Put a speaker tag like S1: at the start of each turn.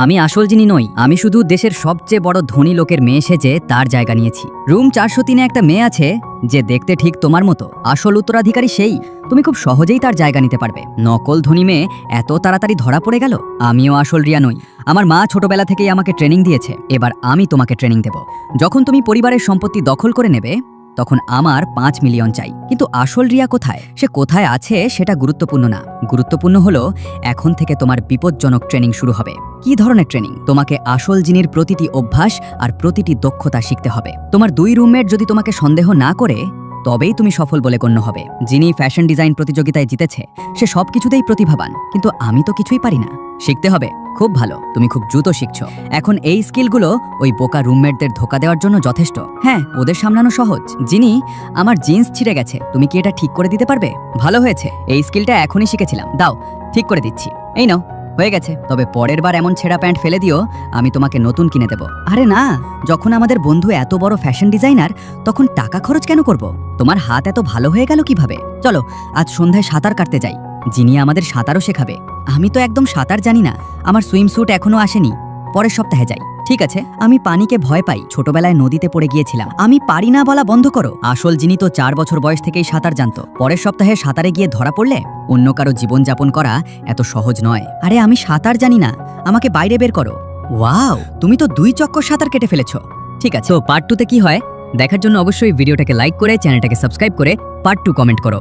S1: আমি আসল জিনি নই, আমি শুধু দেশের সবচেয়ে বড় ধনী লোকের মেয়ে সেজে তার জায়গা নিয়েছি। রুম 403-এ একটা মেয়ে আছে যে দেখতে ঠিক তোমার মতো, আসল উত্তরাধিকারী সেই। তুমি খুব সহজেই তার জায়গা নিতে পারবে। নকল ধনী মেয়ে এত তাড়াতাড়ি ধরা পড়ে গেল। আমিও আসল রিয়া নই। আমার মা ছোটবেলা থেকেই আমাকে ট্রেনিং দিয়েছে। এবার আমি তোমাকে ট্রেনিং দেব। যখন তুমি পরিবারের সম্পত্তি দখল করে নেবে তখন আমার 5 মিলিয়ন চাই। কিন্তু আসল রিয়া কোথায়, সে কোথায় আছে সেটা গুরুত্বপূর্ণ না। গুরুত্বপূর্ণ হলো এখন থেকে তোমার বিপজ্জনক ট্রেনিং শুরু হবে। কি ধরনের ট্রেনিং? তোমাকে আসল জিনির প্রতিটি অভ্যাস আর প্রতিটি দক্ষতা শিখতে হবে। তোমার 2 রুমমেট যদি তোমাকে সন্দেহ না করে তবেই তুমি সফল বলে গণ্য হবে। যিনি ফ্যাশন ডিজাইন প্রতিযোগিতায় জিতেছে সে সবকিছুতেই প্রতিভাবান, কিন্তু আমি তো কিছুই পারি না। শিখতে হবে। খুব ভালো, তুমি খুব দ্রুত শিখছো। এখন এই স্কিলগুলো ওই বোকা রুমমেটদের ধোকা দেওয়ার জন্য যথেষ্ট। হ্যাঁ, ওদের সামলানো সহজ। যিনি, আমার জিন্স ছিঁড়ে গেছে, তুমি কি এটা ঠিক করে দিতে পারবে? ভালো হয়েছে, এই স্কিলটা এখনই শিখেছিলাম। দাও, ঠিক করে দিচ্ছি। এই নাও, হয়ে গেছে। তবে পরের বার এমন ছেঁড়া প্যান্ট ফেলে দিও, আমি তোমাকে নতুন কিনে দেব। আরে না, যখন আমাদের বন্ধু এত বড় ফ্যাশন ডিজাইনার তখন টাকা খরচ কেন করব? তোমার হাত এত ভালো হয়ে গেল কিভাবে? চলো আজ সন্ধ্যায় সাঁতার কাটতে যাই। যিনি আমাদের সাঁতারও শেখাবে। আমি তো একদম সাঁতার জানি না, আমার সুইম স্যুট এখনো আসেনি। পরের সপ্তাহে যাই। ঠিক আছে। আমি পানিকে ভয় পাই, ছোটবেলায় নদীতে পড়ে গিয়েছিলাম। আমি পারি না বলা বন্ধ করো। আসল যিনি তো 4 বছর বয়স থেকেই সাঁতার জানতো। পরের সপ্তাহে সাঁতারে গিয়ে ধরা পড়লে অন্য কারো জীবনযাপন করা এত সহজ নয়। আরে আমি সাঁতার জানি না, আমাকে বাইরে বের করো। ওয়াও, তুমি তো 2 চক্কর সাঁতার কেটে ফেলেছো। ঠিক আছে, তো পার্ট 2 তে কি হয় দেখার জন্য অবশ্যই ভিডিওটাকে লাইক করে চ্যানেলটাকে সাবস্ক্রাইব করে পার্ট 2 কমেন্ট করো।